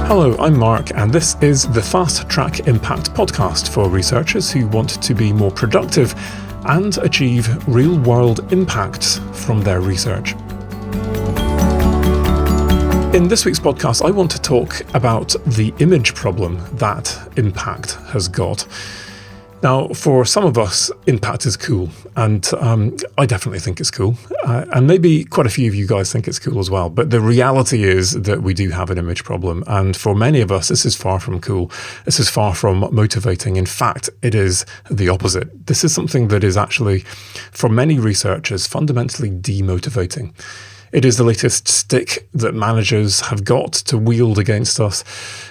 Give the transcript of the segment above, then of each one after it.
Hello, I'm Mark, and this is the Fast Track Impact podcast for researchers who want to be more productive and achieve real-world impacts from their research. In this week's podcast, I want to talk about the image problem that impact has got. Now, for some of us, impact is cool, and I definitely think it's cool, and maybe quite a few of you guys think it's cool as well, but the reality is that we do have an image problem, and for many of us, this is far from cool. This is far from motivating. In fact, it is the opposite. This is something that is actually, for many researchers, fundamentally demotivating. It is the latest stick that managers have got to wield against us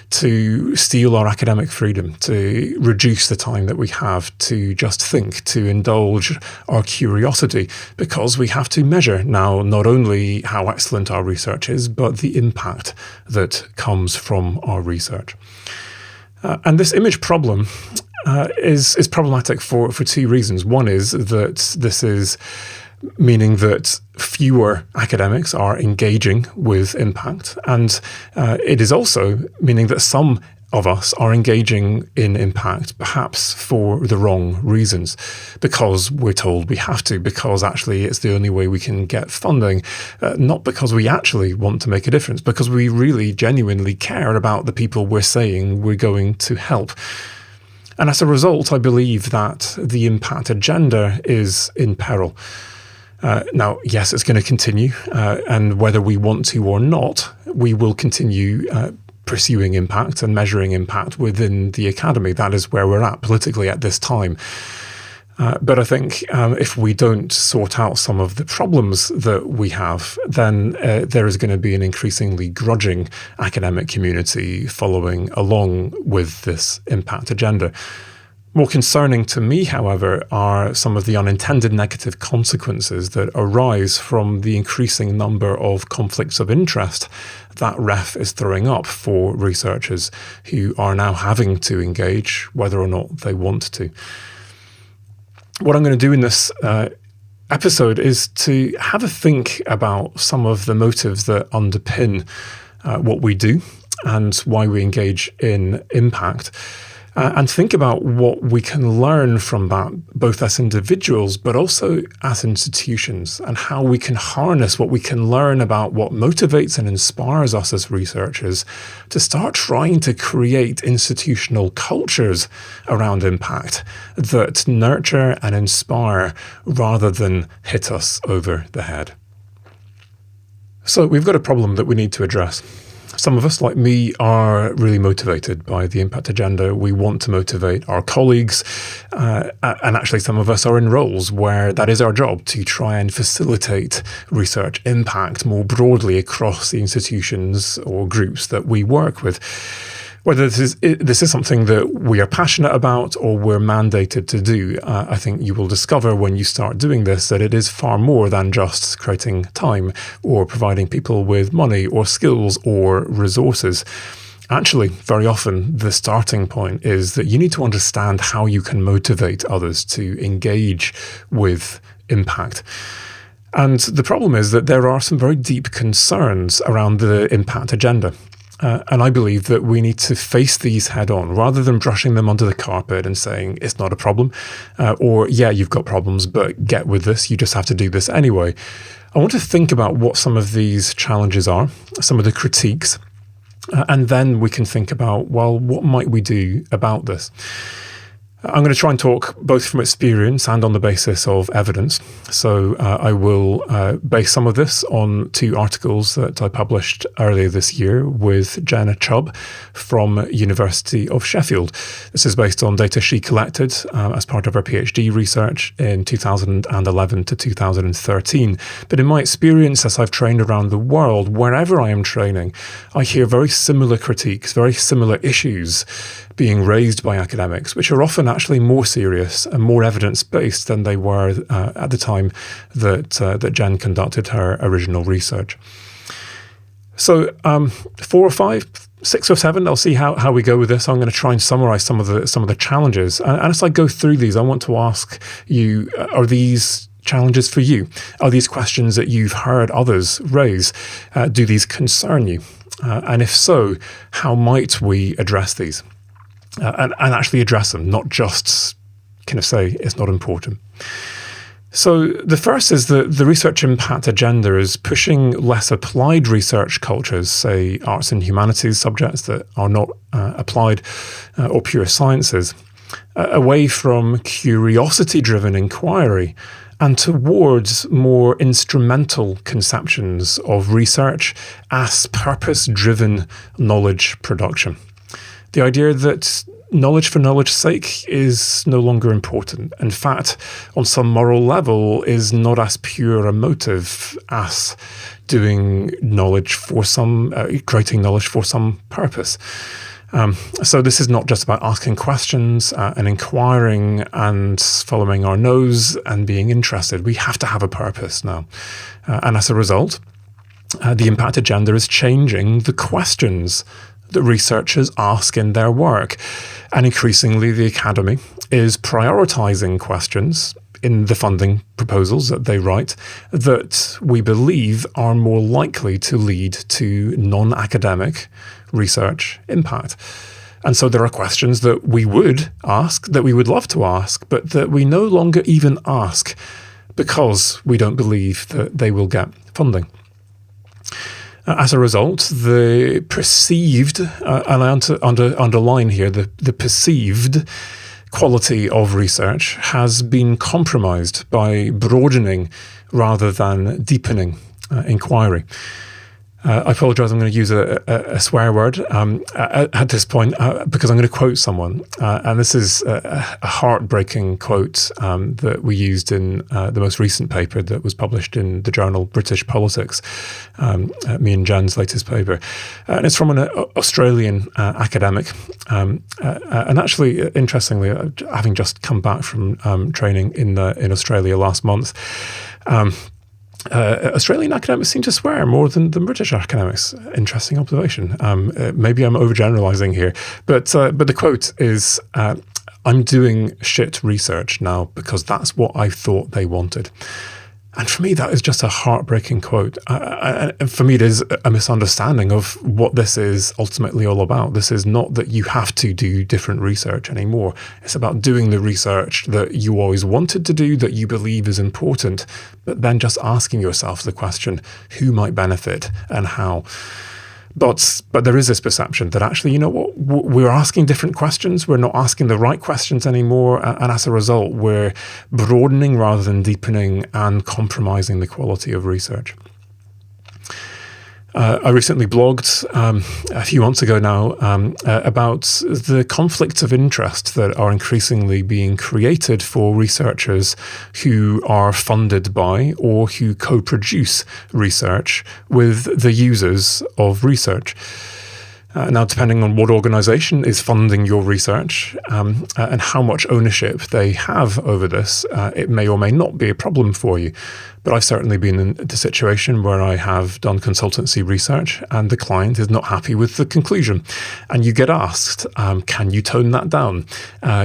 to steal our academic freedom, to reduce the time that we have to just think, to indulge our curiosity, because we have to measure now not only how excellent our research is, but the impact that comes from our research. And this image problem is problematic for two reasons. One is that this is meaning that fewer academics are engaging with impact. And it is also meaning that some of us are engaging in impact, perhaps for the wrong reasons, because we're told we have to, because actually it's the only way we can get funding, not because we actually want to make a difference, because we really genuinely care about the people we're saying we're going to help. And as a result, I believe that the impact agenda is in peril. Now, yes, it's going to continue, and whether we want to or not, we will continue pursuing impact and measuring impact within the academy. That is where we're at politically at this time. But I think if we don't sort out some of the problems that we have, then there is going to be an increasingly grudging academic community following along with this impact agenda. More concerning to me, however, are some of the unintended negative consequences that arise from the increasing number of conflicts of interest that REF is throwing up for researchers who are now having to engage whether or not they want to. What I'm going to do in this episode is to have a think about some of the motives that underpin what we do and why we engage in impact. And think about what we can learn from that, both as individuals, but also as institutions, and how we can harness what we can learn about what motivates and inspires us as researchers to start trying to create institutional cultures around impact that nurture and inspire rather than hit us over the head. So we've got a problem that we need to address. Some of us, like me, are really motivated by the impact agenda. We want to motivate our colleagues, and actually some of us are in roles where that is our job, to try and facilitate research impact more broadly across the institutions or groups that we work with. Whether this is something that we are passionate about or we're mandated to do, I think you will discover when you start doing this that it is far more than just creating time or providing people with money or skills or resources. Actually, very often the starting point is that you need to understand how you can motivate others to engage with impact. And the problem is that there are some very deep concerns around the impact agenda. And I believe that we need to face these head on rather than brushing them under the carpet and saying it's not a problem, or yeah, you've got problems, but get with this. You just have to do this anyway. I want to think about what some of these challenges are, some of the critiques, and then we can think about, well, what might we do about this? I'm going to try and talk both from experience and on the basis of evidence. So I will base some of this on two articles that I published earlier this year with Jenna Chubb from University of Sheffield. This is based on data she collected as part of her PhD research in 2011 to 2013. But in my experience, as I've trained around the world, wherever I am training, I hear very similar critiques, very similar issues being raised by academics, which are often actually more serious and more evidence-based than they were at the time that Jen conducted her original research. So 4 or 5, 6 or 7, I'll see how we go with this. I'm going to try and summarize some of the challenges. And as I go through these, I want to ask you, are these challenges for you? Are these questions that you've heard others raise? Do these concern you? And if so, how might we address these? And actually address them, not just kind of say it's not important. So the first is that the research impact agenda is pushing less applied research cultures, say arts and humanities subjects that are not applied or pure sciences, away from curiosity-driven inquiry and towards more instrumental conceptions of research as purpose-driven knowledge production. The idea that knowledge for knowledge's sake is no longer important. In fact, on some moral level, is not as pure a motive as doing knowledge for creating knowledge for some purpose. So this is not just about asking questions and inquiring and following our nose and being interested. We have to have a purpose now. And as a result, the impact agenda is changing the questions that researchers ask in their work. And increasingly, the academy is prioritizing questions in the funding proposals that they write that we believe are more likely to lead to non-academic research impact. And so there are questions that we would ask, that we would love to ask, but that we no longer even ask because we don't believe that they will get funding. As a result, the perceived, and I underline here, the perceived quality of research has been compromised by broadening rather than deepening inquiry. I apologise, I'm going to use a swear word at this point because I'm going to quote someone. And this is a heartbreaking quote that we used in the most recent paper that was published in the journal British Politics, me and Jen's latest paper. And it's from an Australian academic. And actually, interestingly, having just come back from training in Australia last month, Australian academics seem to swear more than British academics. Interesting observation. Maybe I'm overgeneralizing here, but the quote is, "I'm doing shit research now because that's what I thought they wanted." And for me, that is just a heartbreaking quote. And for me, it is a misunderstanding of what this is ultimately all about. This is not that you have to do different research anymore. It's about doing the research that you always wanted to do, that you believe is important, but then just asking yourself the question, who might benefit and how? But there is this perception that actually, you know what, we're asking different questions. We're not asking the right questions anymore. And as a result, we're broadening rather than deepening and compromising the quality of research. I recently blogged a few months ago now about the conflicts of interest that are increasingly being created for researchers who are funded by or who co-produce research with the users of research. Now, depending on what organisation is funding your research and how much ownership they have over this, it may or may not be a problem for you. But I've certainly been in the situation where I have done consultancy research and the client is not happy with the conclusion. And you get asked, can you tone that down?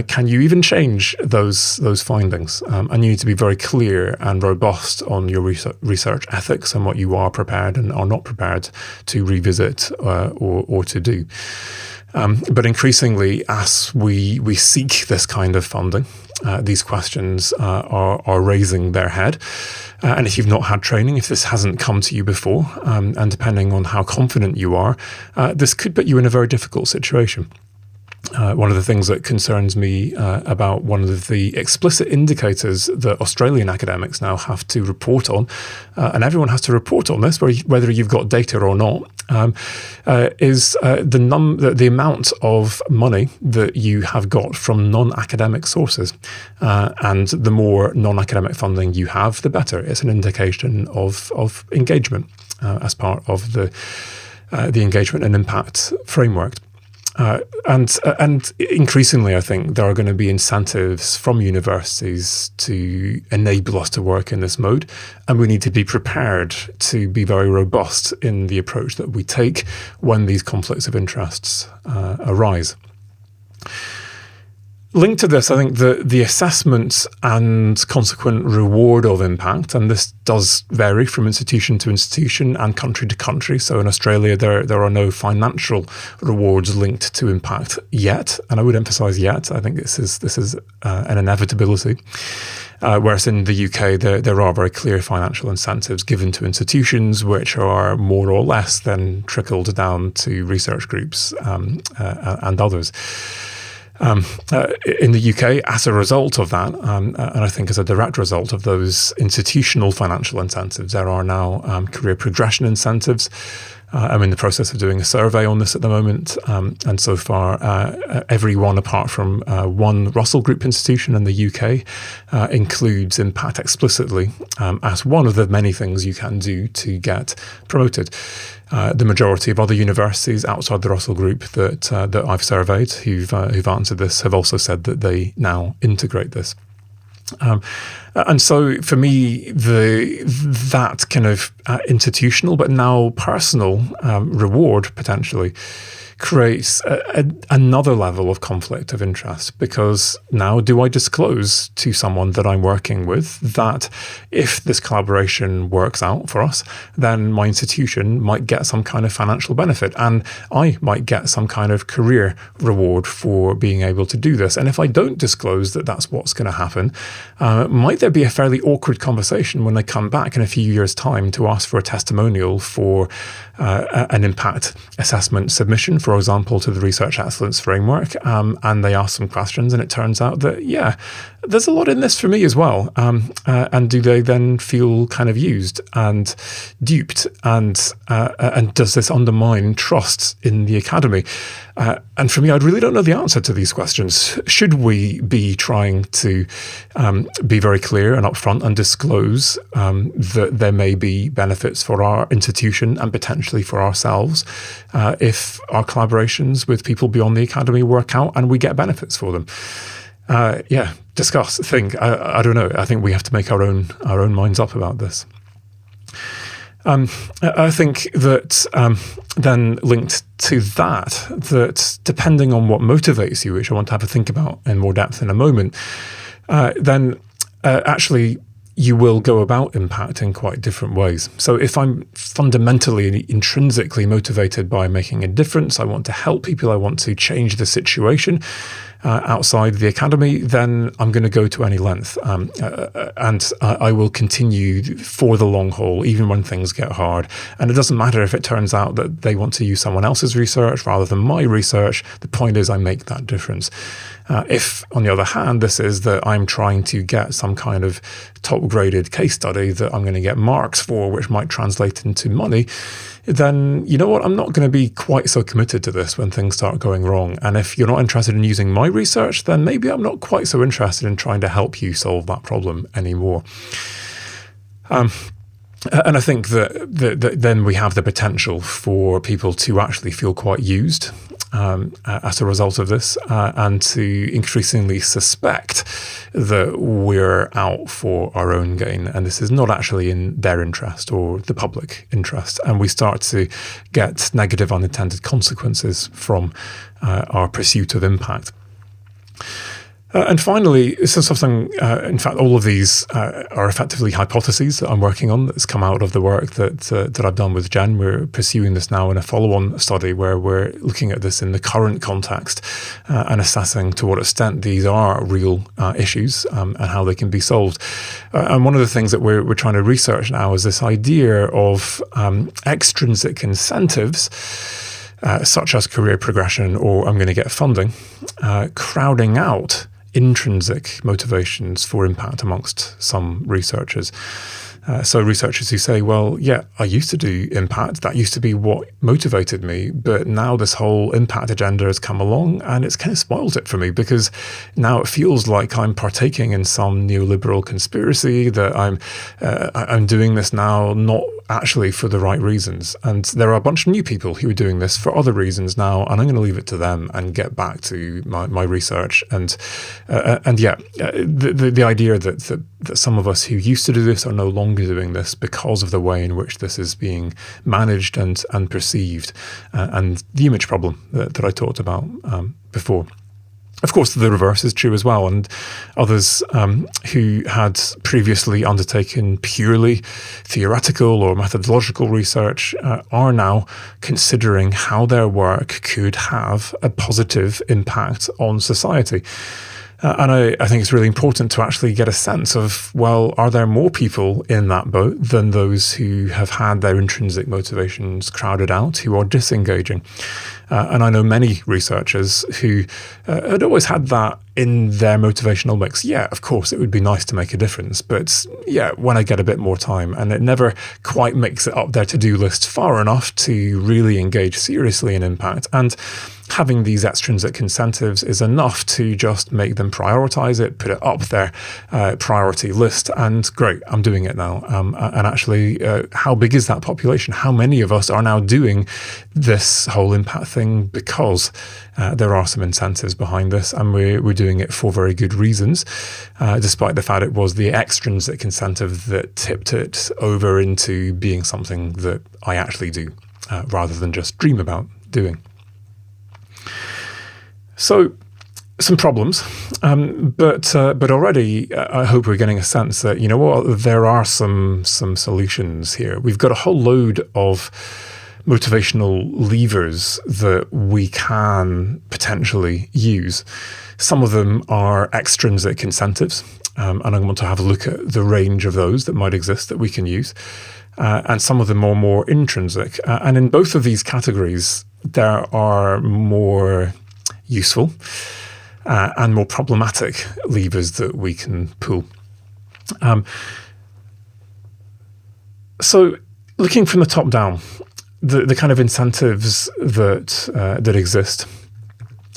Can you even change those findings? And you need to be very clear and robust on your research ethics and what you are prepared and are not prepared to revisit or to do. But increasingly, as we seek this kind of funding, these questions are raising their head. And if you've not had training, if this hasn't come to you before, and depending on how confident you are, this could put you in a very difficult situation. One of the things that concerns me about one of the explicit indicators that Australian academics now have to report on, and everyone has to report on this, whether you've got data or not, is the amount of money that you have got from non-academic sources. And the more non-academic funding you have, the better. It's an indication of engagement as part of the engagement and impact framework. And increasingly, I think there are going to be incentives from universities to enable us to work in this mode, and we need to be prepared to be very robust in the approach that we take when these conflicts of interests arise. linked to this, I think the assessment and consequent reward of impact, and this does vary from institution to institution and country to country. So in Australia, there are no financial rewards linked to impact yet, and I would emphasise yet. I think this is an inevitability. Whereas in the UK, there are very clear financial incentives given to institutions, which are more or less then trickled down to research groups and others. In the UK, as a result of that, and I think as a direct result of those institutional financial incentives, there are now career progression incentives. I'm in the process of doing a survey on this at the moment, and so far everyone apart from one Russell Group institution in the UK includes impact explicitly as one of the many things you can do to get promoted. The majority of other universities outside the Russell Group that I've surveyed who've answered this have also said that they now integrate this. And so for me, that kind of institutional but now personal reward potentially creates another level of conflict of interest, because now do I disclose to someone that I'm working with that if this collaboration works out for us, then my institution might get some kind of financial benefit and I might get some kind of career reward for being able to do this. And if I don't disclose that that's what's going to happen, might there be a fairly awkward conversation when they come back in a few years' time to ask for a testimonial for an impact assessment submission, for example, to the Research Excellence Framework, and they ask some questions, and it turns out that, yeah, there's a lot in this for me as well. And do they then feel kind of used and duped, and does this undermine trust in the academy? And for me, I really don't know the answer to these questions. Should we be trying to be very clear and upfront and disclose that there may be benefits for our institution and potentially for ourselves if our collaborations with people beyond the academy work out and we get benefits for them? Discuss, think. I don't know. I think we have to make our own minds up about this. I think that then linked to that depending on what motivates you, which I want to have a think about in more depth in a moment, then actually you will go about impact in quite different ways. So if I'm fundamentally, intrinsically motivated by making a difference, I want to help people, I want to change the situation outside the academy, then I'm going to go to any length. And I will continue for the long haul, even when things get hard. And it doesn't matter if it turns out that they want to use someone else's research rather than my research. The point is I make that difference. If, on the other hand, this is that I'm trying to get some kind of top-graded case study that I'm going to get marks for, which might translate into money, then you know what? I'm not going to be quite so committed to this when things start going wrong. And if you're not interested in using my research, then maybe I'm not quite so interested in trying to help you solve that problem anymore. And I think that then we have the potential for people to actually feel quite used as a result of this, and to increasingly suspect that we're out for our own gain, and this is not actually in their interest or the public interest, and we start to get negative unintended consequences from our pursuit of impact. And finally, this is something, in fact, all of these are effectively hypotheses that I'm working on that's come out of the work that I've done with Jen. We're pursuing this now in a follow-on study where we're looking at this in the current context and assessing to what extent these are real issues and how they can be solved. And one of the things that we're trying to research now is this idea of extrinsic incentives, such as career progression or I'm going to get funding, crowding out intrinsic motivations for impact amongst some researchers. So researchers who say, well, yeah, I used to do impact. That used to be what motivated me. But now this whole impact agenda has come along and it's kind of spoiled it for me, because now it feels like I'm partaking in some neoliberal conspiracy, that I'm doing this now not actually for the right reasons. And there are a bunch of new people who are doing this for other reasons now, and I'm going to leave it to them and get back to my research. And the idea that some of us who used to do this are no longer doing this because of the way in which this is being managed and perceived, and the image problem that I talked about before. Of course, the reverse is true as well, and others who had previously undertaken purely theoretical or methodological research are now considering how their work could have a positive impact on society. And I think it's really important to actually get a sense of, well, are there more people in that boat than those who have had their intrinsic motivations crowded out, who are disengaging? And I know many researchers who had always had that in their motivational mix. Yeah, of course, it would be nice to make a difference, but yeah, when I get a bit more time, and it never quite makes it up their to-do list far enough to really engage seriously in impact. And having these extrinsic incentives is enough to just make them prioritize it, put it up their priority list, and great, I'm doing it now. And actually, how big is that population? How many of us are now doing this whole impact thing because there are some incentives behind this, and we're doing it for very good reasons, despite the fact it was the extrinsic incentive that tipped it over into being something that I actually do, rather than just dream about doing. So, some problems, but already I hope we're getting a sense that, you know what, there are some solutions here. We've got a whole load of motivational levers that we can potentially use. Some of them are extrinsic incentives, and I want to have a look at the range of those that might exist that we can use. And some of them are more intrinsic. And in both of these categories, there are more useful and more problematic levers that we can pull. So looking from the top down, the kind of incentives that exist,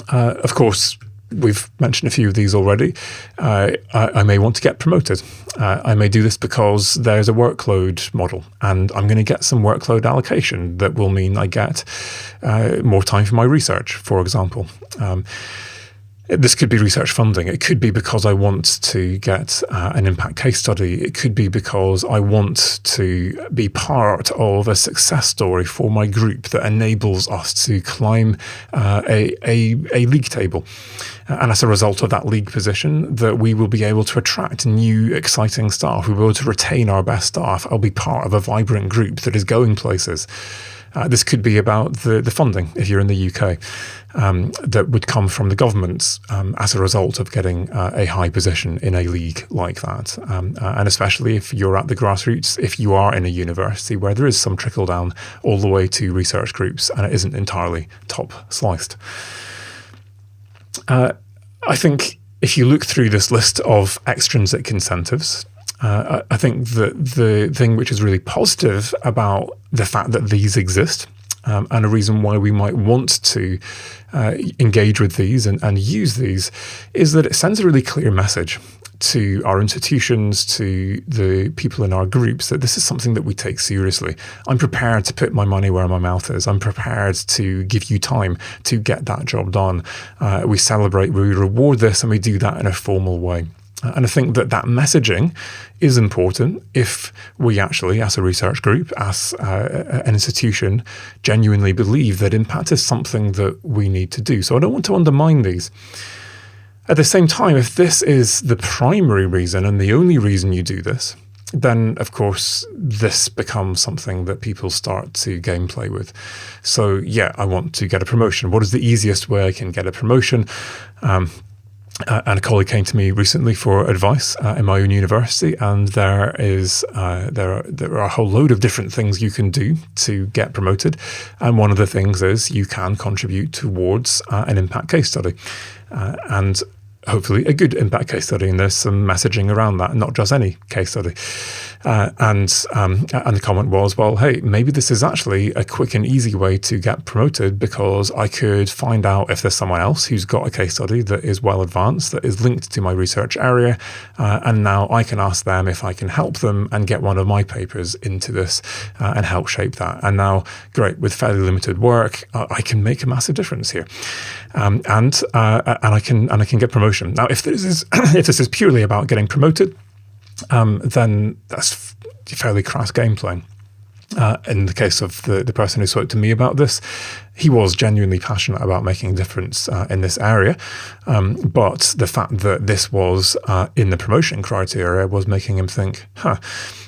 of course, we've mentioned a few of these already. I may want to get promoted. I may do this because there's a workload model, and I'm going to get some workload allocation that will mean I get more time for my research, for example. This could be research funding. It could be because I want to get an impact case study. It could be because I want to be part of a success story for my group that enables us to climb a league table. And as a result of that league position, that we will be able to attract new, exciting staff. We'll be able to retain our best staff. I'll be part of a vibrant group that is going places. This could be about the funding, if you're in the UK, that would come from the government as a result of getting a high position in a league like that. And especially if you're at the grassroots, if you are in a university where there is some trickle down all the way to research groups and it isn't entirely top sliced. I think if you look through this list of extrinsic incentives, I think that the thing which is really positive about the fact that these exist, and a reason why we might want to engage with these and use these, is that it sends a really clear message to our institutions, to the people in our groups, that this is something that we take seriously. I'm prepared to put my money where my mouth is. I'm prepared to give you time to get that job done. We celebrate, we reward this, and we do that in a formal way. And I think that messaging is important if we actually, as a research group, as an institution, genuinely believe that impact is something that we need to do. So I don't want to undermine these. At the same time, if this is the primary reason and the only reason you do this, then, of course, this becomes something that people start to gameplay with. So, yeah, I want to get a promotion. What is the easiest way I can get a promotion? And a colleague came to me recently for advice in my own university, and there are a whole load of different things you can do to get promoted. And one of the things is you can contribute towards an impact case study. And hopefully a good impact case study, and there's some messaging around that, not just any case study. And the comment was, well, hey, maybe this is actually a quick and easy way to get promoted, because I could find out if there's someone else who's got a case study that is well advanced, that is linked to my research area, and now I can ask them if I can help them and get one of my papers into this and help shape that. And now, great, with fairly limited work, I can make a massive difference here, and I can get promotion. Now, if this is purely about getting promoted, then that's fairly crass gameplay. In the case of the person who spoke to me about this, he was genuinely passionate about making a difference in this area. But the fact that this was in the promotion criteria was making him think,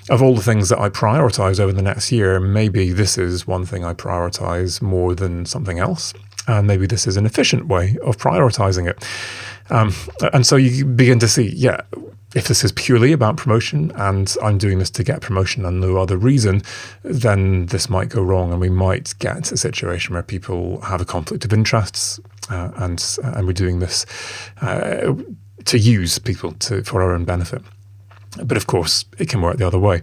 of all the things that I prioritize over the next year, maybe this is one thing I prioritize more than something else. And maybe this is an efficient way of prioritizing it. And so you begin to see, if this is purely about promotion and I'm doing this to get promotion and no other reason, then this might go wrong and we might get a situation where people have a conflict of interests and we're doing this to use people for our own benefit. But of course, it can work the other way.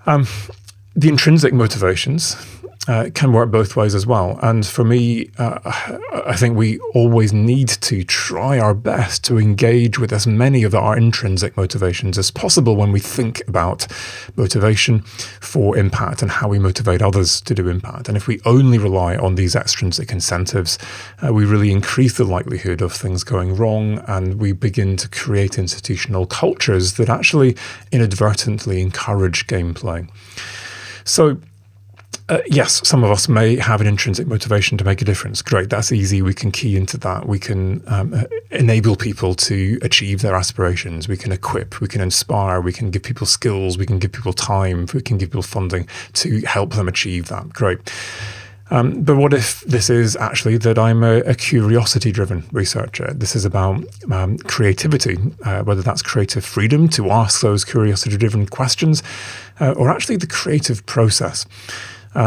The intrinsic motivations can work both ways as well. And for me, I think we always need to try our best to engage with as many of our intrinsic motivations as possible when we think about motivation for impact and how we motivate others to do impact. And if we only rely on these extrinsic incentives, we really increase the likelihood of things going wrong, and we begin to create institutional cultures that actually inadvertently encourage gameplay. So, yes, some of us may have an intrinsic motivation to make a difference. Great, that's easy. We can key into that. We can enable people to achieve their aspirations. We can equip, we can inspire, we can give people skills, we can give people time, we can give people funding to help them achieve that. Great. But what if this is actually that I'm a curiosity-driven researcher? This is about creativity, whether that's creative freedom to ask those curiosity-driven questions, or actually the creative process.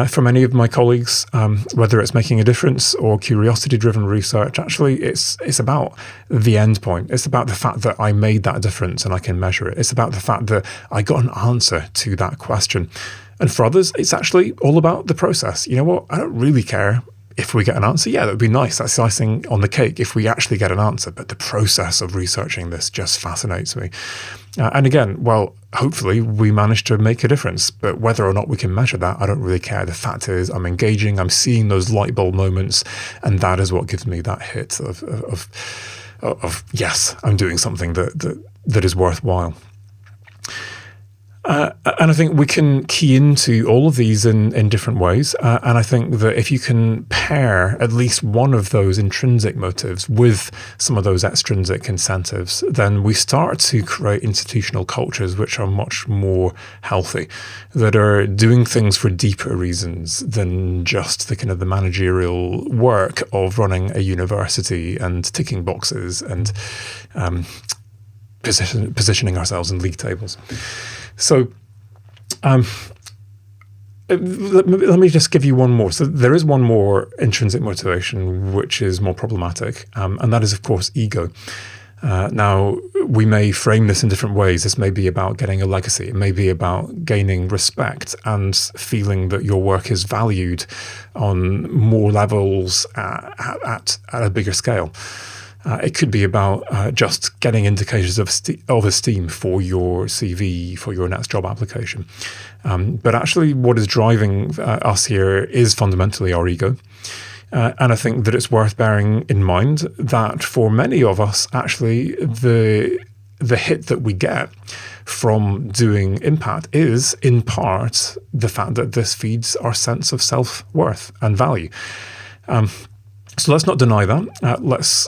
For many of my colleagues, whether it's making a difference or curiosity-driven research, actually it's about the end point. It's about the fact that I made that difference and I can measure it. It's about the fact that I got an answer to that question. And for others, it's actually all about the process. You know what? I don't really care if we get an answer. Yeah, that would be nice. That's icing on the cake if we actually get an answer. But the process of researching this just fascinates me. And again, well, hopefully we manage to make a difference. But whether or not we can measure that, I don't really care. The fact is I'm engaging, I'm seeing those light bulb moments, and that is what gives me that hit of yes, I'm doing something that is worthwhile. And I think we can key into all of these in different ways. And I think that if you can pair at least one of those intrinsic motives with some of those extrinsic incentives, then we start to create institutional cultures which are much more healthy, that are doing things for deeper reasons than just the kind of the managerial work of running a university and ticking boxes and positioning ourselves in league tables. So let me just give you one more. So there is one more intrinsic motivation which is more problematic, and that is, of course, ego. Now, we may frame this in different ways. This may be about getting a legacy. It may be about gaining respect and feeling that your work is valued on more levels at a bigger scale. It could be about just getting indicators of esteem for your CV, for your next job application. But actually what is driving us here is fundamentally our ego. And I think that it's worth bearing in mind that for many of us, actually, the hit that we get from doing impact is, in part, the fact that this feeds our sense of self-worth and value. So let's not deny that. Let's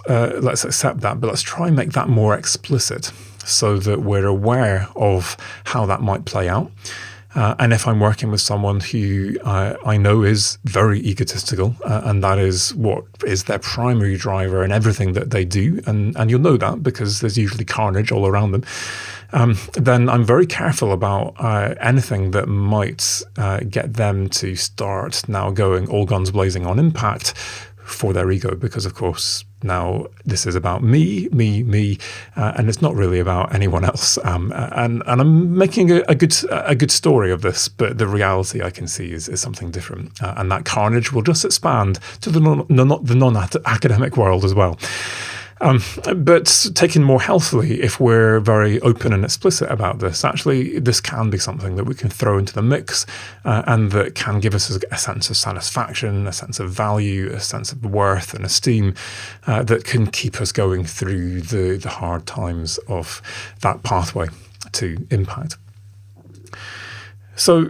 accept that, but let's try and make that more explicit so that we're aware of how that might play out. And if I'm working with someone who I know is very egotistical, and that is what is their primary driver in everything that they do, and you'll know that because there's usually carnage all around them, then I'm very careful about anything that might get them to start now going all guns blazing on impact for their ego, because of course now this is about me, and it's not really about anyone else. And I'm making a good story of this, but the reality I can see is something different, and that carnage will just expand to the non-academic world as well. But taken more healthily, if we're very open and explicit about this, actually this can be something that we can throw into the mix and that can give us a sense of satisfaction, a sense of value, a sense of worth and esteem that can keep us going through the hard times of that pathway to impact. So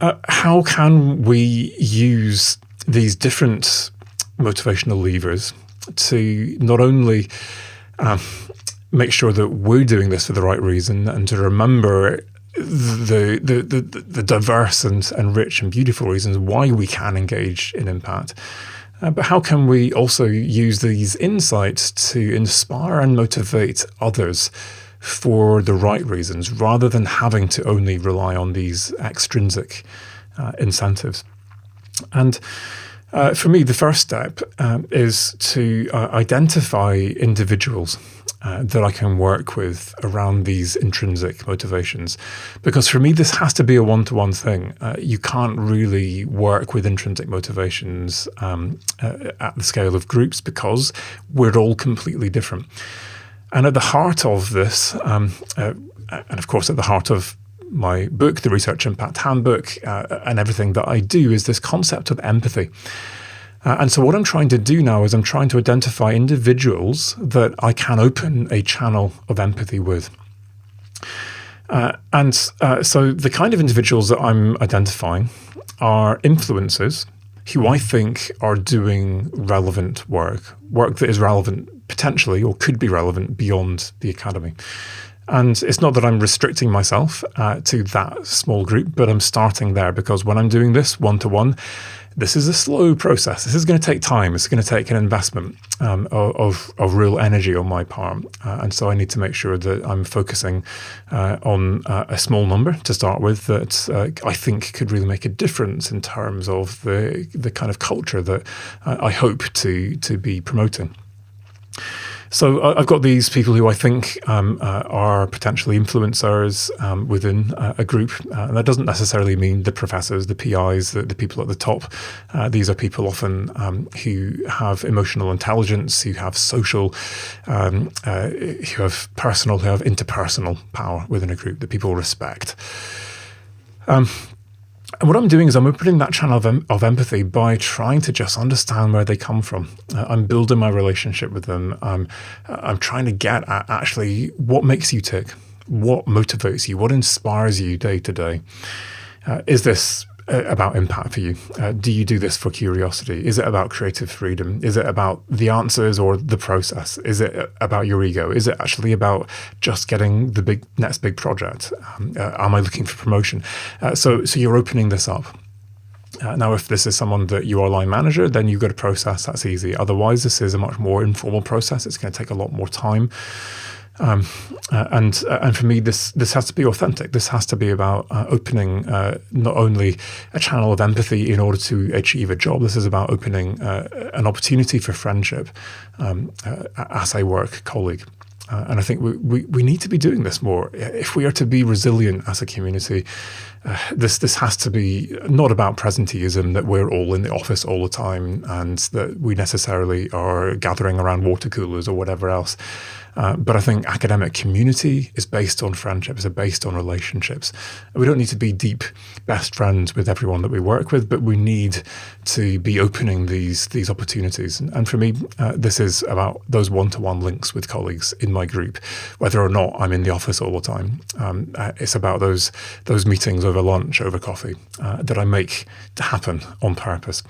how can we use these different motivational levers to not only make sure that we're doing this for the right reason, and to remember the diverse and rich and beautiful reasons why we can engage in impact, but how can we also use these insights to inspire and motivate others for the right reasons, rather than having to only rely on these extrinsic incentives. And for me, the first step is to identify individuals that I can work with around these intrinsic motivations. Because for me, this has to be a one-to-one thing. You can't really work with intrinsic motivations at the scale of groups, because we're all completely different. And at the heart of this, and of course at the heart of my book, the Research Impact Handbook, and everything that I do, is this concept of empathy. And so what I'm trying to do now is I'm trying to identify individuals that I can open a channel of empathy with. So the kind of individuals that I'm identifying are influencers who I think are doing relevant work that is relevant potentially, or could be relevant beyond the academy. And it's not that I'm restricting myself to that small group, but I'm starting there, because when I'm doing this one-to-one, this is a slow process. This is going to take time. It's going to take an investment of real energy on my part. And so I need to make sure that I'm focusing on a small number to start with that I think could really make a difference in terms of the kind of culture that I hope to be promoting. So I've got these people who I think are potentially influencers within a group. And that doesn't necessarily mean the professors, the PIs, the people at the top. These are people often who have emotional intelligence, who have social, who have personal, who have interpersonal power within a group that people respect. And what I'm doing is I'm opening that channel of empathy by trying to just understand where they come from. I'm building my relationship with them. I'm trying to get at actually what makes you tick, what motivates you, what inspires you day to day. Is this about impact for you? Do you do this for curiosity? Is it about creative freedom? Is it about the answers or the process? Is it about your ego? Is it actually about just getting the next big project? Am I looking for promotion? So you're opening this up. Now, if this is someone that you are line manager, then you've got a process that's easy. Otherwise, this is a much more informal process. It's going to take a lot more time. And for me, this has to be authentic. This has to be about opening not only a channel of empathy in order to achieve a job. This is about opening an opportunity for friendship as a work colleague. And I think we need to be doing this more. If we are to be resilient as a community, this has to be not about presenteeism, that we're all in the office all the time and that we necessarily are gathering around water coolers or whatever else. But I think academic community is based on friendships, it's based on relationships. We don't need to be deep best friends with everyone that we work with, but we need to be opening these opportunities. And for me, this is about those one-to-one links with colleagues in my group, whether or not I'm in the office all the time. It's about those meetings over lunch, over coffee, that I make to happen on purpose.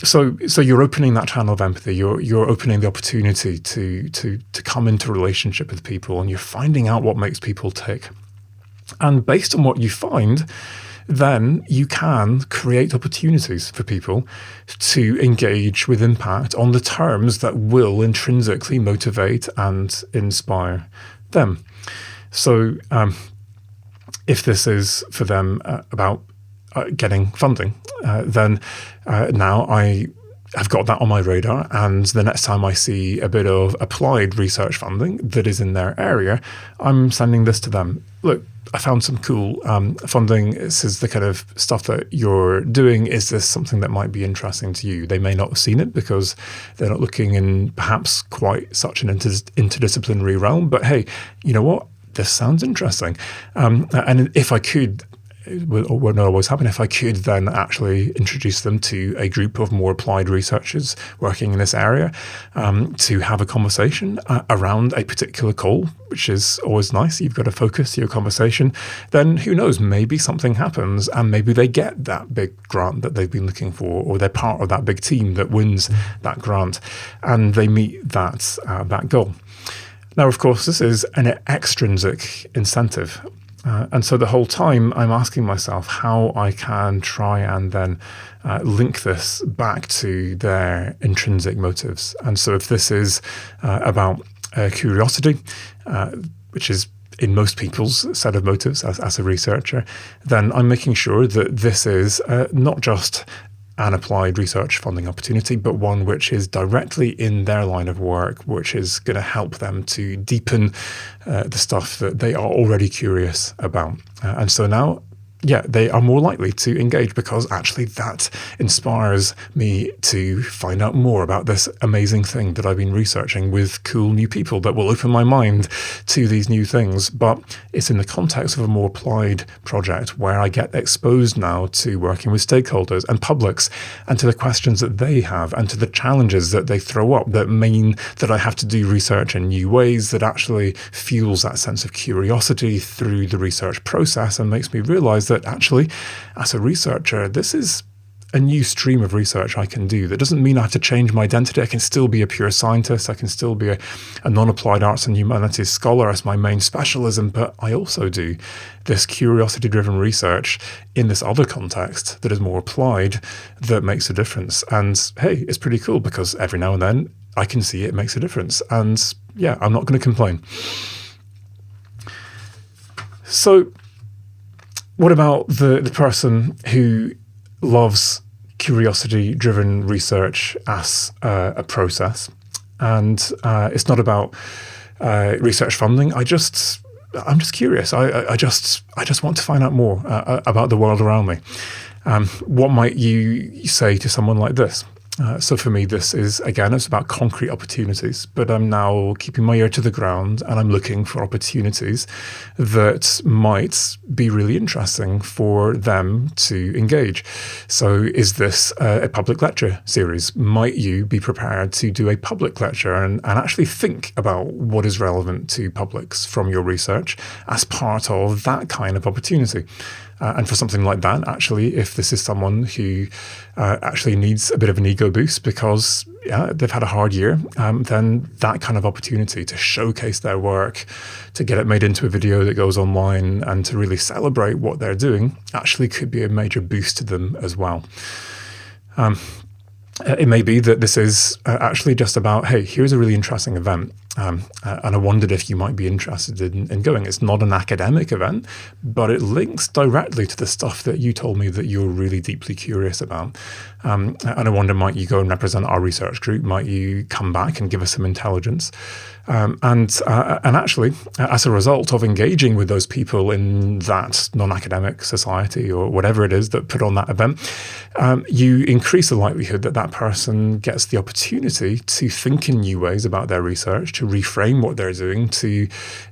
So you're opening that channel of empathy. You're opening the opportunity to come into relationship with people, and you're finding out what makes people tick. And based on what you find, then you can create opportunities for people to engage with impact on the terms that will intrinsically motivate and inspire them. So if this is for them about getting funding, then now I have got that on my radar, and the next time I see a bit of applied research funding that is in their area, I'm sending this to them. Look, I found some cool funding. This is the kind of stuff that you're doing. Is this something that might be interesting to you? They may not have seen it because they're not looking in perhaps quite such an interdisciplinary realm, but hey, you know what? This sounds interesting. And if I could would not always happen, if I could then actually introduce them to a group of more applied researchers working in this area, to have a conversation around a particular goal, which is always nice. You've got to focus your conversation. Then who knows, maybe something happens and maybe they get that big grant that they've been looking for, or they're part of that big team that wins that grant and they meet that goal. Now, of course, this is an extrinsic incentive. And so the whole time I'm asking myself how I can try and then link this back to their intrinsic motives. And so if this is about curiosity, which is in most people's set of motives as a researcher, then I'm making sure that this is not just an applied research funding opportunity, but one which is directly in their line of work, which is going to help them to deepen the stuff that they are already curious about. And so now, they are more likely to engage, because actually that inspires me to find out more about this amazing thing that I've been researching with cool new people that will open my mind to these new things. But it's in the context of a more applied project where I get exposed now to working with stakeholders and publics and to the questions that they have and to the challenges that they throw up that mean that I have to do research in new ways, that actually fuels that sense of curiosity through the research process and makes me realize that actually, as a researcher, this is a new stream of research I can do. That doesn't mean I have to change my identity. I can still be a pure scientist. I can still be a non-applied arts and humanities scholar as my main specialism, but I also do this curiosity-driven research in this other context that is more applied, that makes a difference. And hey, it's pretty cool because every now and then I can see it makes a difference. And I'm not going to complain. So what about the person who loves curiosity-driven research as a process, and it's not about research funding? I'm just curious. I just want to find out more about the world around me. What might you say to someone like this? So for me, this is, again, it's about concrete opportunities, but I'm now keeping my ear to the ground and I'm looking for opportunities that might be really interesting for them to engage. So is this a public lecture series? Might you be prepared to do a public lecture and actually think about what is relevant to publics from your research as part of that kind of opportunity? And for something like that, actually, if this is someone who actually needs a bit of an ego boost because they've had a hard year, then that kind of opportunity to showcase their work, to get it made into a video that goes online and to really celebrate what they're doing actually could be a major boost to them as well. It may be that this is actually just about, hey, here's a really interesting event. And I wondered if you might be interested in going. It's not an academic event, but it links directly to the stuff that you told me that you're really deeply curious about. And I wonder, might you go and represent our research group? Might you come back and give us some intelligence? And actually, as a result of engaging with those people in that non-academic society or whatever it is that put on that event, you increase the likelihood that that person gets the opportunity to think in new ways about their research, to reframe what they're doing, to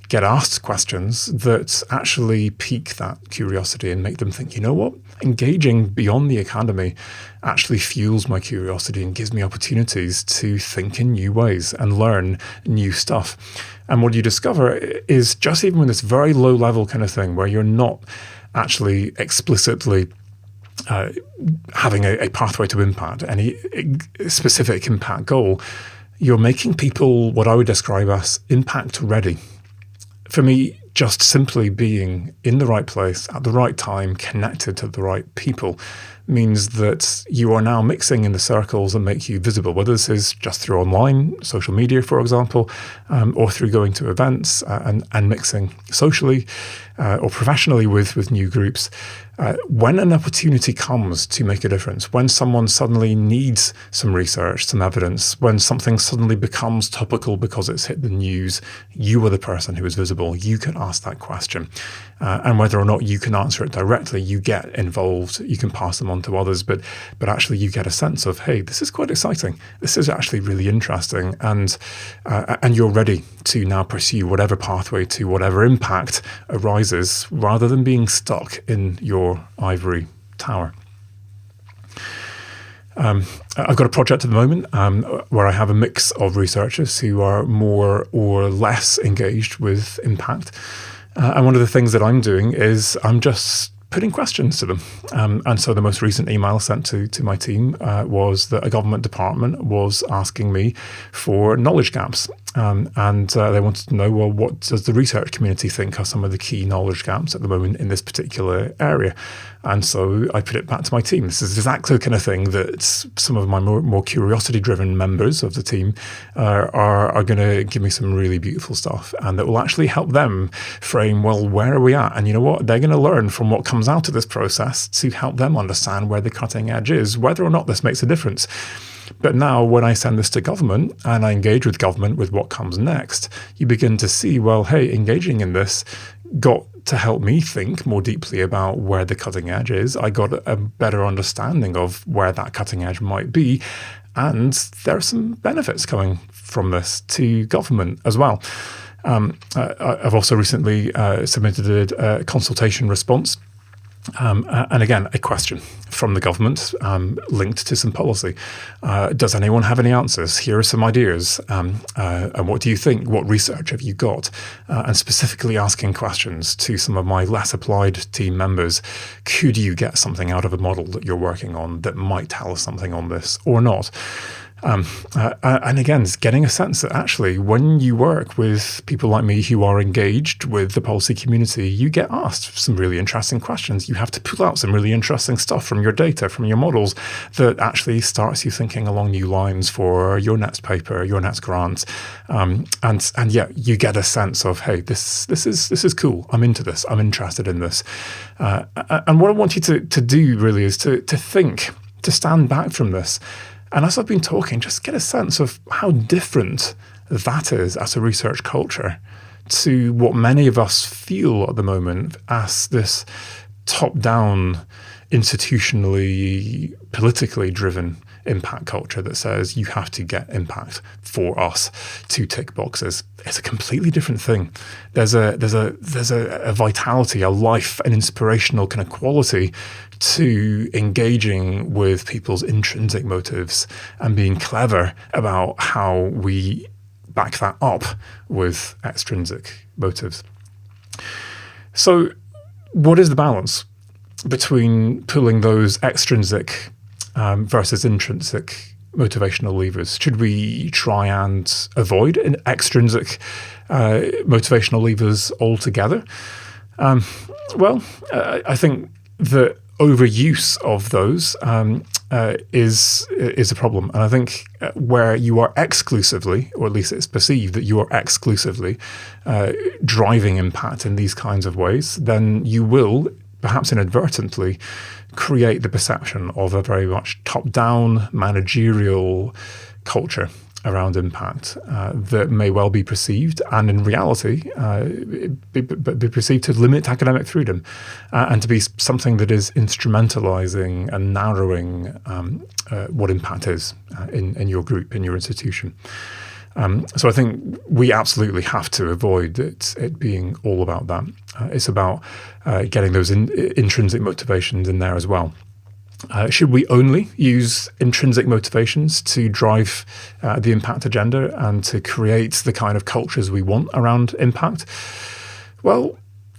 get asked questions that actually pique that curiosity and make them think, you know what, engaging beyond the academy actually fuels my curiosity and gives me opportunities to think in new ways and learn new stuff. And what you discover is just even with this very low level kind of thing where you're not actually explicitly having a pathway to impact, any specific impact goal, you're making people what I would describe as impact ready. For me, just simply being in the right place at the right time, connected to the right people, means that you are now mixing in the circles that make you visible, whether this is just through online, social media, for example, or through going to events and mixing socially or professionally with new groups. When an opportunity comes to make a difference, when someone suddenly needs some research, some evidence, when something suddenly becomes topical because it's hit the news, you are the person who is visible. You can ask that question. And whether or not you can answer it directly, you get involved, you can pass them on to others, but actually you get a sense of, hey, this is quite exciting. This is actually really interesting. And you're ready to now pursue whatever pathway to whatever impact arises, rather than being stuck in your your ivory tower. I've got a project at the moment where I have a mix of researchers who are more or less engaged with impact. And one of the things that I'm doing is I'm just putting questions to them. And so the most recent email sent to my team was that a government department was asking me for knowledge gaps. And they wanted to know, well, what does the research community think are some of the key knowledge gaps at the moment in this particular area? And so I put it back to my team. This is exactly the kind of thing that some of my more curiosity-driven members of the team are going to give me some really beautiful stuff, and that will actually help them frame, well, where are we at? And you know what? They're going to learn from what comes out of this process to help them understand where the cutting edge is, whether or not this makes a difference. But now when I send this to government and I engage with government with what comes next, you begin to see, well, hey, engaging in this got to help me think more deeply about where the cutting edge is. I got a better understanding of where that cutting edge might be. And there are some benefits coming from this to government as well. I've also recently submitted a consultation response. And again, a question from the government linked to some policy. Does anyone have any answers? Here are some ideas. And what do you think? What research have you got? And specifically asking questions to some of my less applied team members. Could you get something out of a model that you're working on that might tell us something on this or not? And again, it's getting a sense that actually when you work with people like me who are engaged with the policy community, you get asked some really interesting questions. You have to pull out some really interesting stuff from your data, from your models, that actually starts you thinking along new lines for your next paper, your next grant. And yeah, you get a sense of, hey, this is cool. I'm into this. I'm interested in this. And what I want you to do really is to think, to stand back from this. And as I've been talking, just get a sense of how different that is as a research culture to what many of us feel at the moment as this top-down, institutionally, politically driven impact culture that says you have to get impact for us to tick boxes. It's a completely different thing. There's a vitality, a life, an inspirational kind of quality to engaging with people's intrinsic motives and being clever about how we back that up with extrinsic motives. So what is the balance between pulling those extrinsic versus intrinsic motivational levers? Should we try and avoid an extrinsic motivational levers altogether? Well, I think that overuse of those is a problem. And I think where you are exclusively, or at least it's perceived that you are exclusively driving impact in these kinds of ways, then you will, perhaps inadvertently, create the perception of a very much top-down managerial culture around impact that may well be perceived, and in reality be perceived to limit academic freedom and to be something that is instrumentalizing and narrowing what impact is in your group, in your institution. So I think we absolutely have to avoid it being all about that. It's about getting those intrinsic motivations in there as well. Should we only use intrinsic motivations to drive the impact agenda and to create the kind of cultures we want around impact? Well,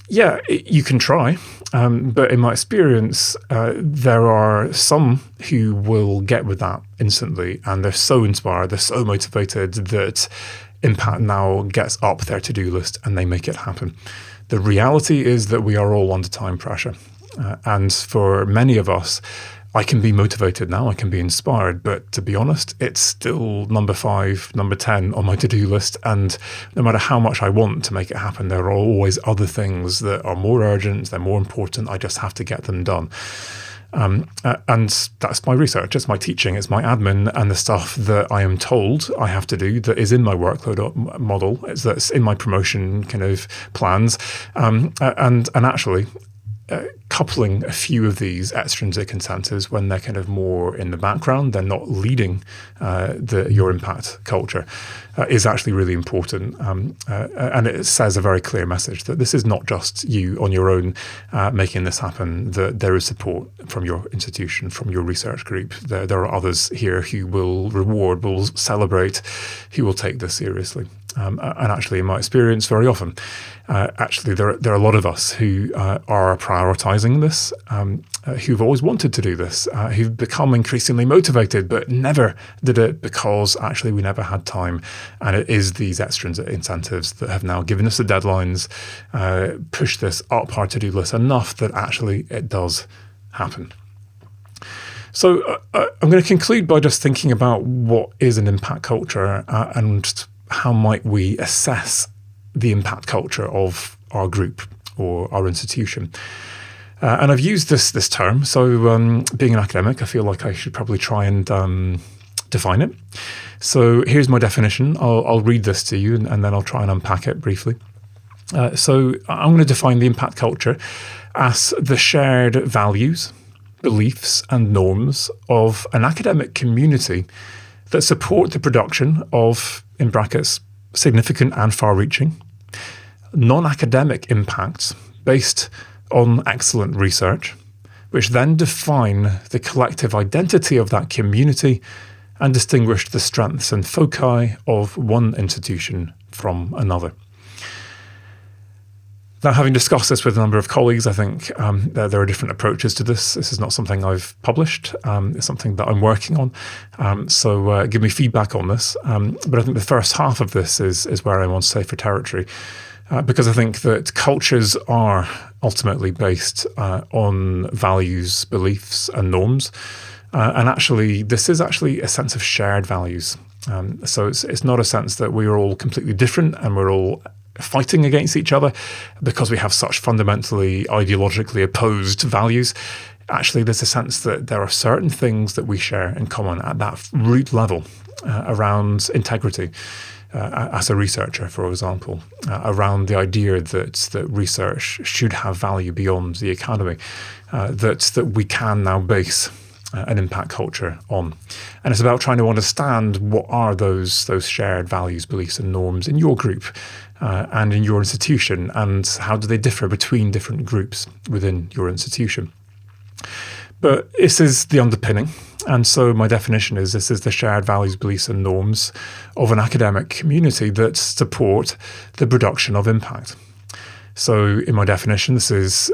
yeah, you can try. But in my experience, there are some who will get with that instantly, and they're so inspired, they're so motivated that impact now gets up their to-do list and they make it happen. The reality is that we are all under time pressure. And for many of us, I can be motivated now, I can be inspired, but to be honest, it's still number 5, number 10 on my to-do list. And no matter how much I want to make it happen, there are always other things that are more urgent, they're more important, I just have to get them done. And that's my research, it's my teaching, it's my admin, and the stuff that I am told I have to do that is in my workload model, that's in my promotion kind of plans. And actually, coupling a few of these extrinsic incentives when they're kind of more in the background, they're not leading your impact culture, is actually really important. And it says a very clear message that this is not just you on your own making this happen, that there is support from your institution, from your research group. There are others here who will reward, will celebrate, who will take this seriously. And actually, in my experience, very often, actually, there are a lot of us who are prioritising this, who've always wanted to do this, who've become increasingly motivated, but never did it because actually we never had time. And it is these extrinsic incentives that have now given us the deadlines, pushed this up our to-do list enough that actually it does happen. So I'm going to conclude by just thinking about what is an impact culture and how might we assess the impact culture of our group or our institution. And I've used this term. So being an academic, I feel like I should probably try and define it. So here's my definition. I'll read this to you and then I'll try and unpack it briefly. So I'm going to define the impact culture as the shared values, beliefs and norms of an academic community that support the production of, in brackets, significant and far-reaching, non-academic impacts based on excellent research, which then define the collective identity of that community and distinguish the strengths and foci of one institution from another. Now, having discussed this with a number of colleagues, I think there are different approaches to this. This is not something I've published. It's something that I'm working on. So give me feedback on this. But I think the first half of this is where I want safer territory, because I think that cultures are ultimately based on values, beliefs, and norms. And actually, this is actually a sense of shared values. So it's not a sense that we are all completely different and we're all fighting against each other because we have such fundamentally ideologically opposed values. Actually, there's a sense that there are certain things that we share in common at that root level around integrity. As a researcher, for example, around the idea that research should have value beyond the academy, that we can now base an impact culture on. And it's about trying to understand what are those shared values, beliefs and norms in your group and in your institution, and how do they differ between different groups within your institution. But this is the underpinning. And so my definition is this is the shared values, beliefs and norms of an academic community that support the production of impact. So in my definition, this is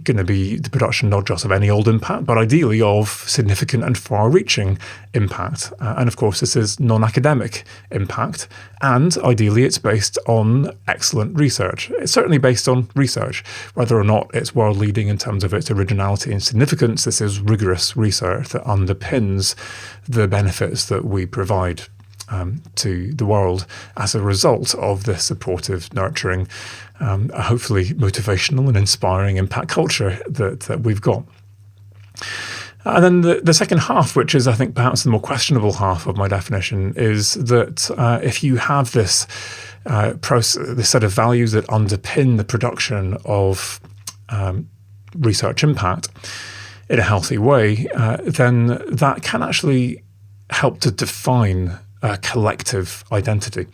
going to be the production not just of any old impact, but ideally of significant and far-reaching impact. And of course, this is non-academic impact. And ideally, it's based on excellent research. It's certainly based on research. Whether or not it's world-leading in terms of its originality and significance, this is rigorous research that underpins the benefits that we provide to the world as a result of this supportive, nurturing, hopefully motivational and inspiring impact culture that we've got. And then the second half, which is, I think, perhaps the more questionable half of my definition, is that if you have this this set of values that underpin the production of research impact in a healthy way, then that can actually help to define a collective identity.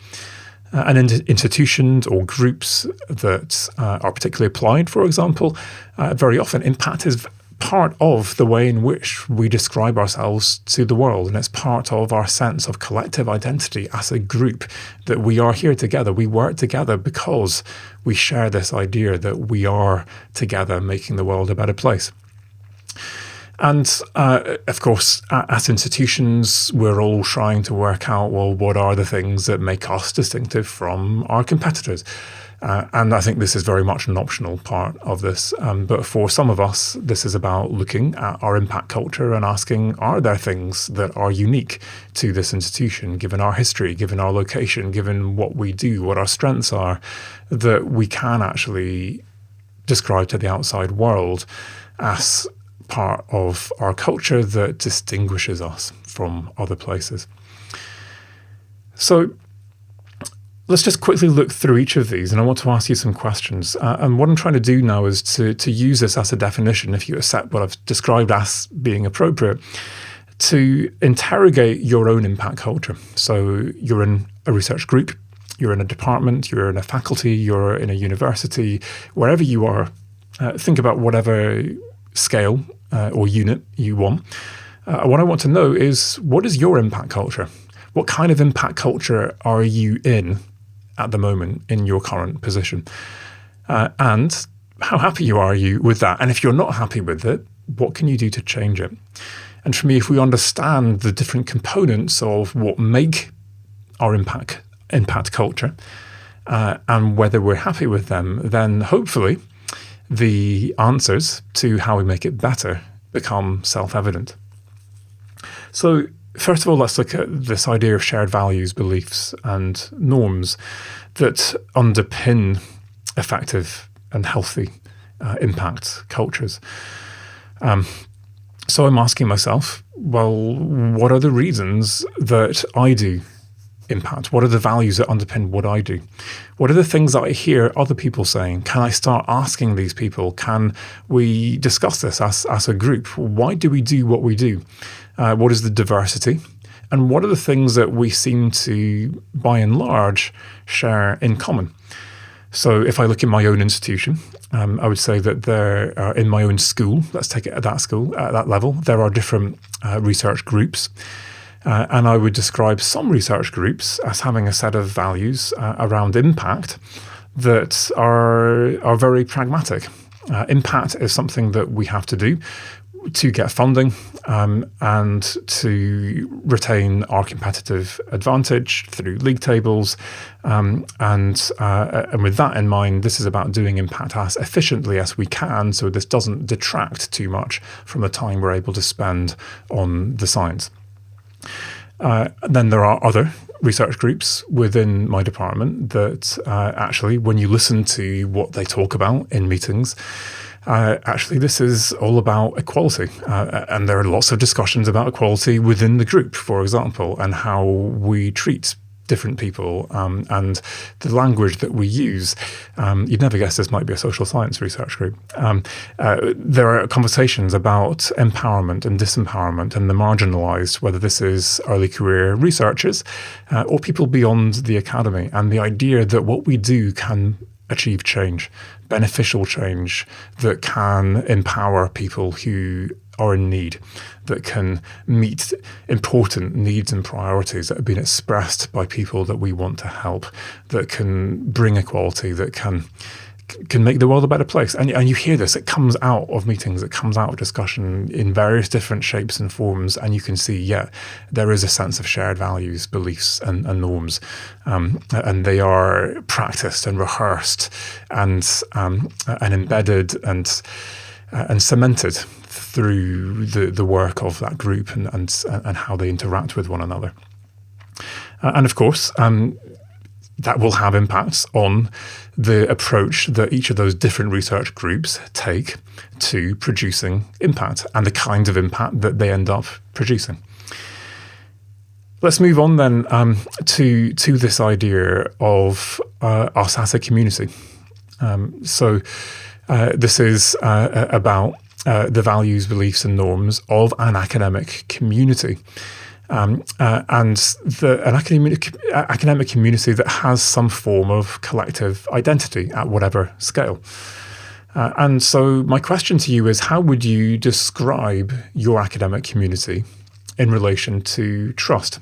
And institutions or groups that are particularly applied, for example, very often impact is part of the way in which we describe ourselves to the world. And it's part of our sense of collective identity as a group, that we are here together. We work together because we share this idea that we are together making the world a better place. And of course, as institutions, we're all trying to work out, well, what are the things that make us distinctive from our competitors? And I think this is very much an optional part of this. But for some of us, this is about looking at our impact culture and asking, are there things that are unique to this institution, given our history, given our location, given what we do, what our strengths are, that we can actually describe to the outside world as part of our culture that distinguishes us from other places. So let's just quickly look through each of these, and I want to ask you some questions. And what I'm trying to do now is to use this as a definition, if you accept what I've described as being appropriate, to interrogate your own impact culture. So you're in a research group, you're in a department, you're in a faculty, you're in a university, wherever you are, think about whatever scale or unit you want. What I want to know is, what is your impact culture? What kind of impact culture are you in at the moment in your current position? And how happy are you with that? And if you're not happy with it, what can you do to change it? And for me, if we understand the different components of what make our impact culture and whether we're happy with them, then hopefully the answers to how we make it better become self-evident. So first of all, let's look at this idea of shared values, beliefs, and norms that underpin effective and healthy impact cultures. So I'm asking myself, well, what are the reasons that I do impact? What are the values that underpin what I do? What are the things that I hear other people saying? Can I start asking these people? Can we discuss this as a group? Why do we do what we do? What is the diversity? And what are the things that we seem to, by and large, share in common? So if I look at my own institution, I would say that there are, in my own school, let's take it at that level, there are different research groups. And I would describe some research groups as having a set of values around impact that are very pragmatic. Impact is something that we have to do to get funding and to retain our competitive advantage through league tables. And with that in mind, this is about doing impact as efficiently as we can, so this doesn't detract too much from the time we're able to spend on the science. Then there are other research groups within my department that actually, when you listen to what they talk about in meetings, actually this is all about equality. And there are lots of discussions about equality within the group, for example, and how we treat different people and the language that we use. You'd never guess this might be a social science research group. There are conversations about empowerment and disempowerment and the marginalized, whether this is early career researchers or people beyond the academy, and the idea that what we do can achieve change, beneficial change that can empower people who are in need, that can meet important needs and priorities that have been expressed by people that we want to help, that can bring equality, that can make the world a better place. And you hear this, it comes out of meetings, it comes out of discussion in various different shapes and forms, and you can see, there is a sense of shared values, beliefs, and norms, and they are practiced and rehearsed and embedded and cemented through the work of that group and how they interact with one another. And of course, that will have impacts on the approach that each of those different research groups take to producing impact and the kinds of impact that they end up producing. Let's move on then to this idea of us as a community. So this is about the values, beliefs, and norms of an academic community. And an academic community that has some form of collective identity at whatever scale. And so my question to you is, how would you describe your academic community in relation to trust?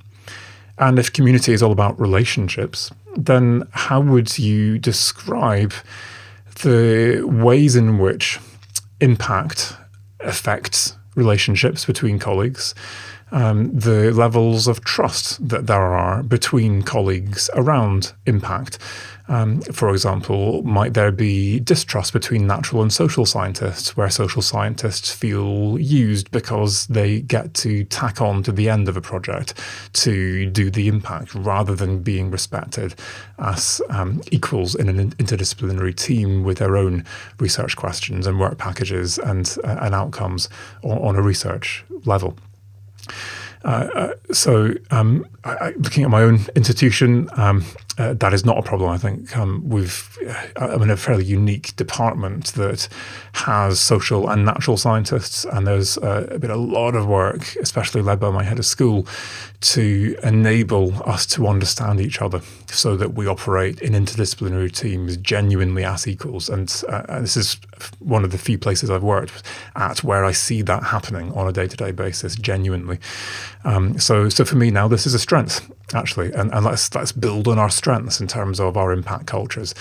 And if community is all about relationships, then how would you describe the ways in which impact affects relationships between colleagues, the levels of trust that there are between colleagues around impact? For example, might there be distrust between natural and social scientists, where social scientists feel used because they get to tack on to the end of a project to do the impact rather than being respected as equals in an interdisciplinary team with their own research questions and work packages and outcomes on a research level? Looking at my own institution, that is not a problem. I think I'm in a fairly unique department that has social and natural scientists, and there's been a lot of work, especially led by my head of school, to enable us to understand each other so that we operate in interdisciplinary teams genuinely as equals. And this is one of the few places I've worked at where I see that happening on a day-to-day basis, genuinely. So for me now, this is a strength, actually, and let's build on our strengths in terms of our impact cultures.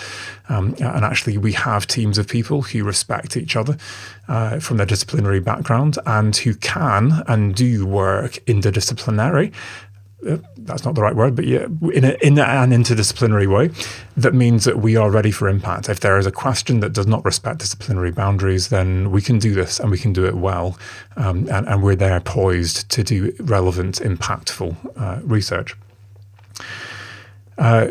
And actually, we have teams of people who respect each other from their disciplinary background and who can and do work interdisciplinary. That's not the right word, but yeah, in an interdisciplinary way, that means that we are ready for impact. If there is a question that does not respect disciplinary boundaries, then we can do this and we can do it well. And we're there poised to do relevant, impactful research.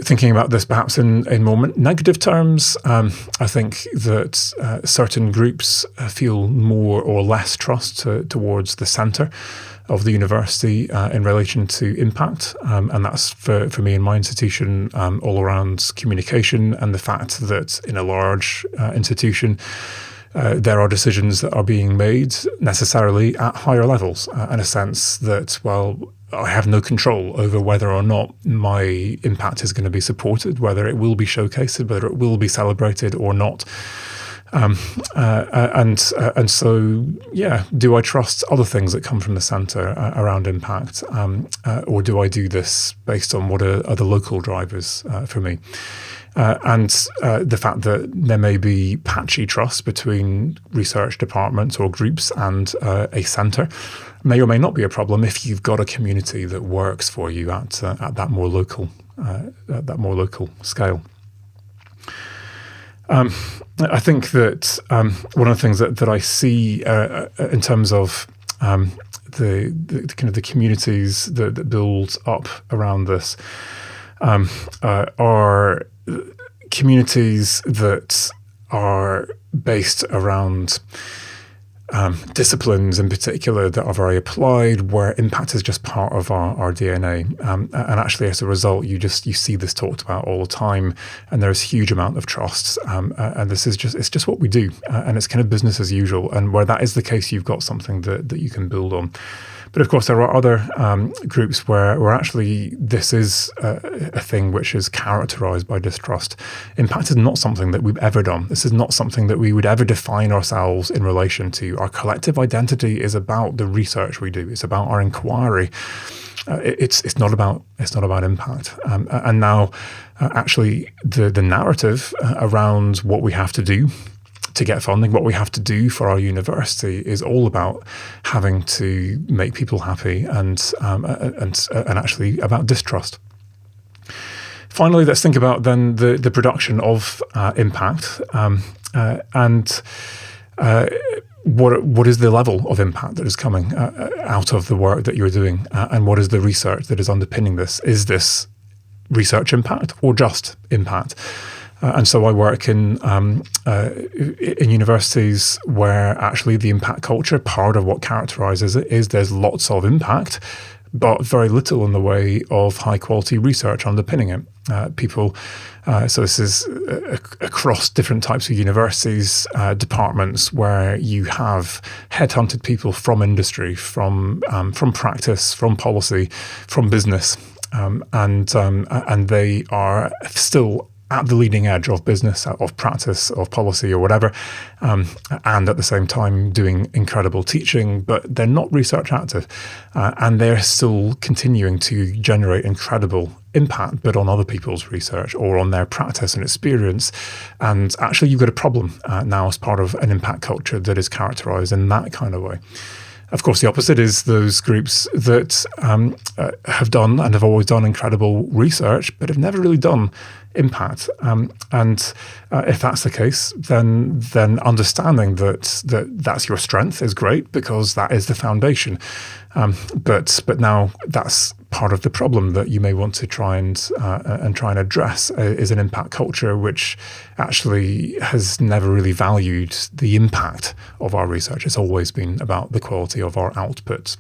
Thinking about this perhaps in more negative terms, I think that certain groups feel more or less trust towards the centre of the university in relation to impact. And that's for me in my institution all around communication and the fact that in a large institution, there are decisions that are being made necessarily at higher levels, in a sense that, well, I have no control over whether or not my impact is going to be supported, whether it will be showcased, whether it will be celebrated or not. And so, yeah, do I trust other things that come from the centre around impact, or do I do this based on what are the local drivers for me? And the fact that there may be patchy trust between research departments or groups and a centre may or may not be a problem if you've got a community that works for you at that more local scale. I think that one of the things that I see in terms of the kind of the communities that build up around this are communities that are based around disciplines in particular that are very applied, where impact is just part of our DNA. And actually, as a result, you see this talked about all the time, and there's a huge amount of trust. And this is it's just what we do, and it's kind of business as usual. And where that is the case, you've got something that you can build on. But of course, there are other groups where actually this is a thing which is characterized by distrust. Impact is not something that we've ever done. This is not something that we would ever define ourselves in relation to. Our collective identity is about the research we do. It's about our inquiry. It's not about impact. And now, actually, the narrative around what we have to do to get funding, what we have to do for our university is all about having to make people happy and actually about distrust. Finally, let's think about then the production of impact and what is the level of impact that is coming out of the work that you're doing, and what is the research that is underpinning this? Is this research impact or just impact? And so I work in universities where actually the impact culture, part of what characterizes it is there's lots of impact, but very little in the way of high quality research underpinning it. So this is across different types of universities, departments where you have headhunted people from industry, from practice, from policy, from business, and they are still at the leading edge of business, of practice, of policy or whatever, and at the same time doing incredible teaching, but they're not research active. And they're still continuing to generate incredible impact, but on other people's research or on their practice and experience. And actually, you've got a problem now as part of an impact culture that is characterized in that kind of way. Of course, the opposite is those groups that have done and have always done incredible research, but have never really done impact. And if that's the case, then understanding that's your strength is great, because that is the foundation. But now that's part of the problem that you may want to try and address is an impact culture which actually has never really valued the impact of our research. It's always been about the quality of our outputs.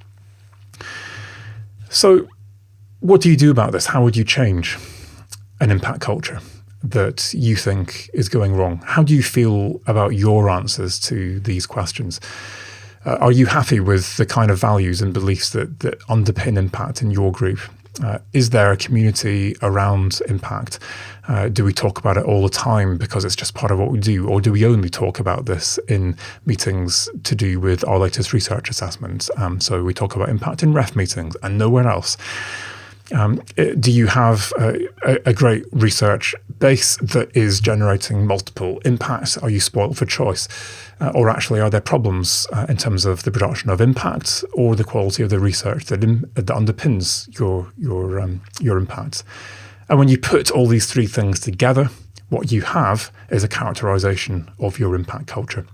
So what do you do about this? How would you change an impact culture that you think is going wrong? How do you feel about your answers to these questions? Are you happy with the kind of values and beliefs that underpin impact in your group? Is there a community around impact? Do we talk about it all the time because it's just part of what we do? Or do we only talk about this in meetings to do with our latest research assessments? So we talk about impact in ref meetings and nowhere else. Do you have a great research base that is generating multiple impacts? Are you spoiled for choice? Or actually, are there problems in terms of the production of impact or the quality of the research that underpins your impact? And when you put all these three things together, what you have is a characterization of your impact culture.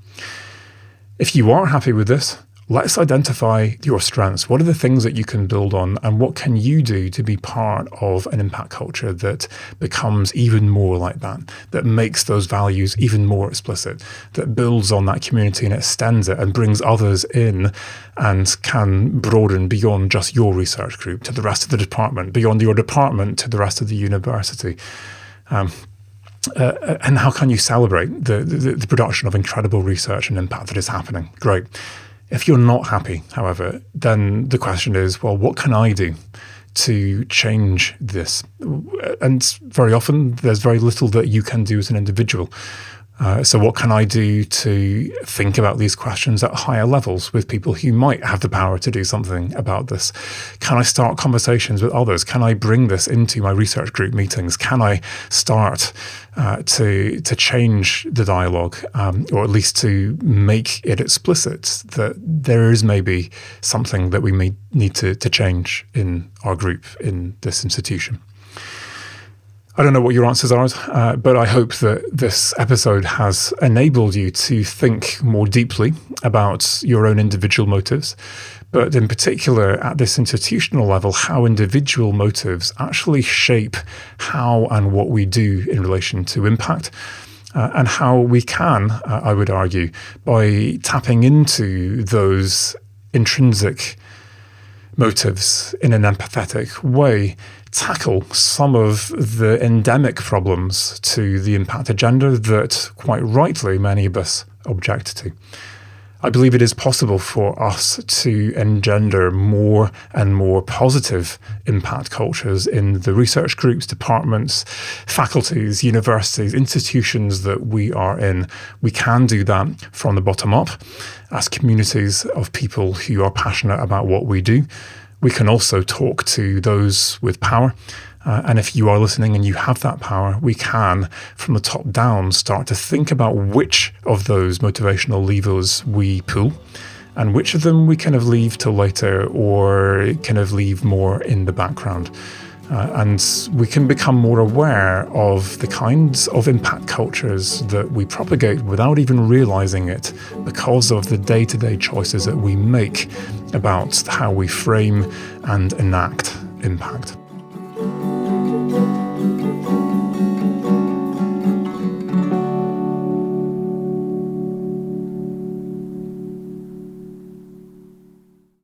If you are happy with this, let's identify your strengths. What are the things that you can build on, and what can you do to be part of an impact culture that becomes even more like that makes those values even more explicit, that builds on that community and extends it and brings others in and can broaden beyond just your research group to the rest of the department, beyond your department to the rest of the university. And how can you celebrate the production of incredible research and impact that is happening? Great. If you're not happy, however, then the question is, well, what can I do to change this? And very often, there's very little that you can do as an individual. So what can I do to think about these questions at higher levels with people who might have the power to do something about this? Can I start conversations with others? Can I bring this into my research group meetings? Can I start to change the dialogue, or at least to make it explicit that there is maybe something that we may need to change in our group, in this institution? I don't know what your answers are, but I hope that this episode has enabled you to think more deeply about your own individual motives, but in particular at this institutional level, how individual motives actually shape how and what we do in relation to impact, and how we can, I would argue, by tapping into those intrinsic motives in an empathetic way, tackle some of the endemic problems to the impact agenda that, quite rightly, many of us object to. I believe it is possible for us to engender more and more positive impact cultures in the research groups, departments, faculties, universities, institutions that we are in. We can do that from the bottom up as communities of people who are passionate about what we do. We can also talk to those with power. And if you are listening and you have that power, we can, from the top down, start to think about which of those motivational levers we pull and which of them we kind of leave till later or kind of leave more in the background. And we can become more aware of the kinds of impact cultures that we propagate without even realizing it because of the day-to-day choices that we make about how we frame and enact impact.